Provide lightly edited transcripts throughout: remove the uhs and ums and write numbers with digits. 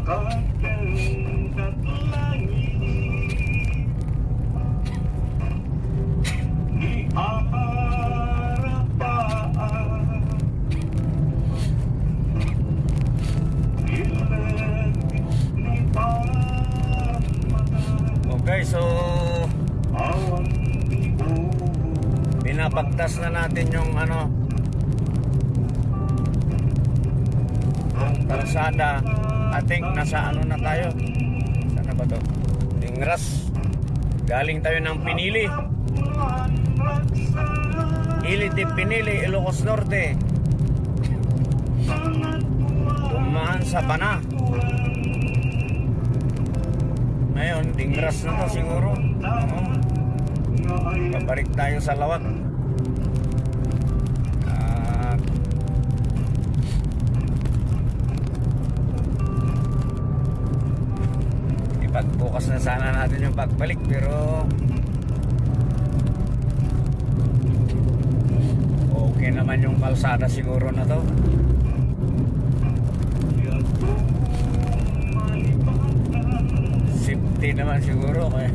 Okay, so pinapagtas na natin yung kalsada. I think nasa na tayo. Sana ba to? Dingras. Galing tayo ng Pinili. Iliti Pinili, Ilocos Norte. Dumaan sa Bana. Ngayon, Dingras na to siguro. Pabalik tayo sa Lawag. Ipag-focus na sana natin yung pagbalik, pero okay naman yung kalsada siguro na to. Safety naman siguro kaya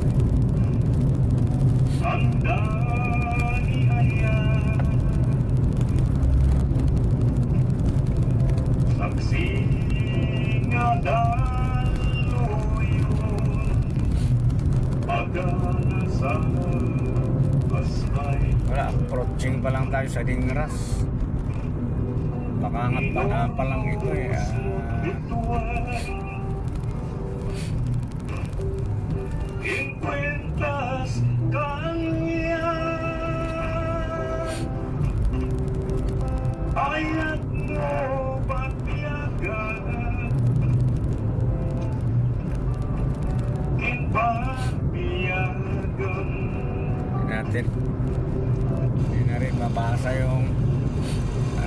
wala, approaching pa lang tayo sa Dingras. Pakangat pa lang ito eh. Hindi na rin mabasa yung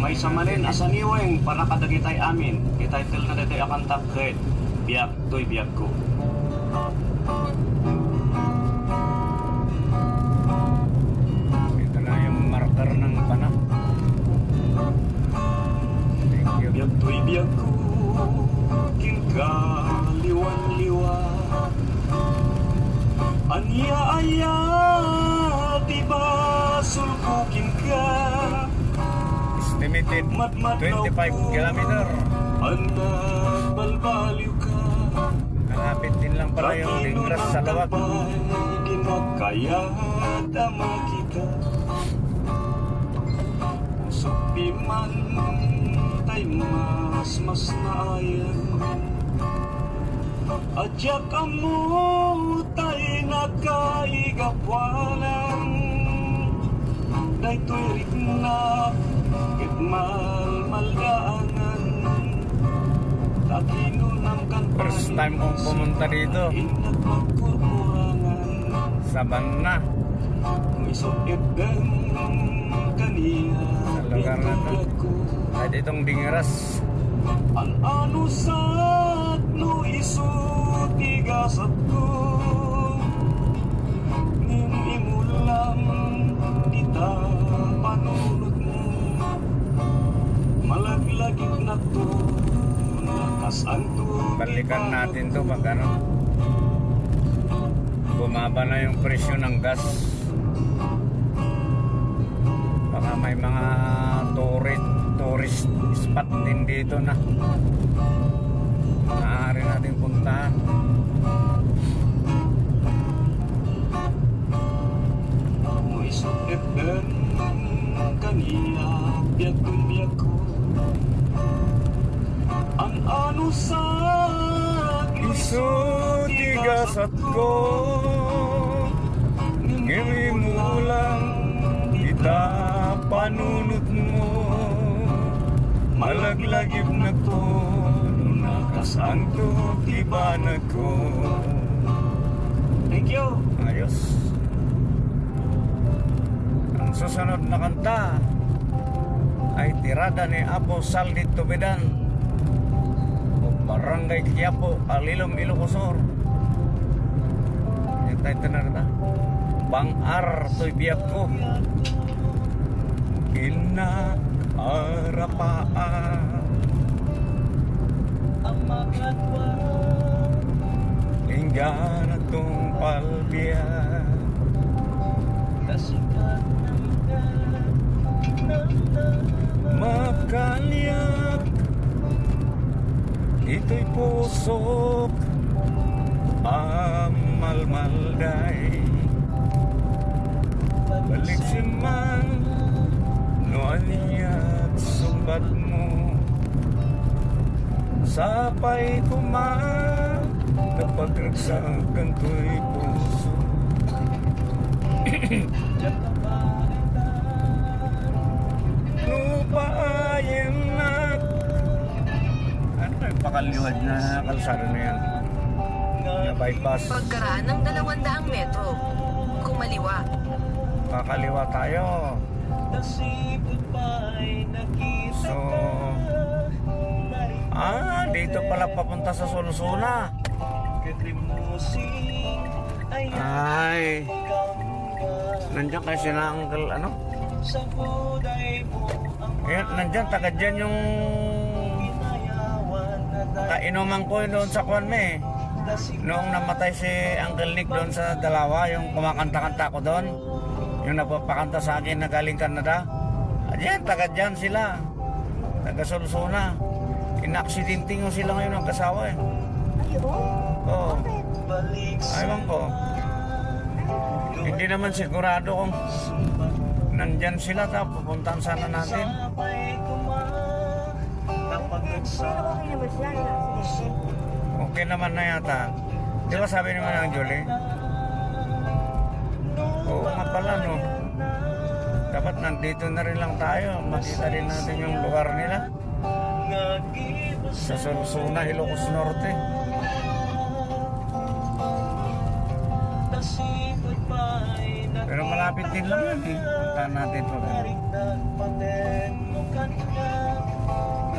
may samanin asaniweng para kadagitay amin ititle na dito akan tapkret biyak to'y biyak ko. Ito na yung marker ng Bana. Thank you. Biyak to'y biyak ko kingkaliwan-liwa anya-anya diba sulkukin ka Estimated 25 kilometer. anak balbaliw ka Malapit din lang pala yung Dingras sa Lawag. Kinakayat ama kita Usupi man tay mas naayan Adya ka mo tay nakaigapwanan Dayto'y rikna kitmal-maldaanan Taginunang kan First time kong pumunta dito sa Bana. Misukit dan kaniya Sa lugar na to. At itong Dingras. Ang anusat no isu tigasat ko Ninimulam kita panunod mo Malaglagit na to Nakasan to Balikan natin to pag bumaba na yung presyo ng gas. Baka may mga tourist spot din dito na maaari natin puntahan. Mo'y sukit dan kaniya biyak ko Ang anusat Isu tigasat ko ngimi mo lang kita panunot mo malaglagib na to nakasanto tibanag ko. Thank you. Ayos. Ang susunod na kanta ay tirada ni Apo Saldit Tubidan o Barangay Quiapo, Alilom, Ilocos Sur. Yung title na rin Bang-ar to'y biyak ko Inaarapaan Ang magatwa Ito'y pusok amalmalday. Balik si man no aniyat sumbat mo. Sapay kuma napagragsakan to'y puso. Lupaayin na. Ano yung pakaliwad na kalsada na yan? Na bypass. Pagkaraan ng 200 metro. Kumaliwa. Kakaliwa tayo. So, dito pala papunta sa Solusuna. Ay, nandiyan kasi na Uncle, ano? Ayan, nandiyan, taga dyan yung kainuman ko doon sa Kwanme. Noong namatay si Uncle Nick doon sa Dalawa, yung kumakanta-kanta ko doon, yung napapakanta sa akin na galing Canada. Ayan, taga dyan sila, taga Solusuna. Ina-accidenting ko sila ngayon ng kasawa eh. Oo. Aywan ko. Hindi naman sigurado kung nandyan sila, tapos pupuntahan sana natin. Okay naman na yata. Di ba sabi naman ng Julie? Oo nga pala, no? Dapat nandito na rin lang tayo. Makita rin natin yung lugar nila. Sa Solusuna, Ilocos Norte. Pero malapit din lang yan eh. Puntahan natin po.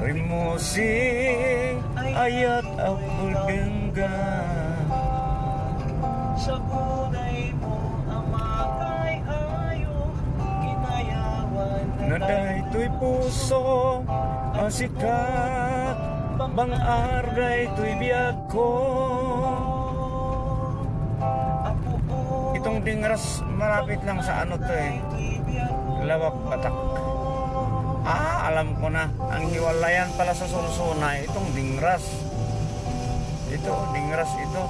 Rimusing ayat ako dengga. Sa buday mo amakay ayo ginayawan na daytoy puso asikat bang arday to'y biyag ko. Itong Dingras malapit lang sa ano to eh, Lawak Batak. Alam ko na, ang hiwalayan pala sa Solusuna itong Dingras. Ito, Dingras ito.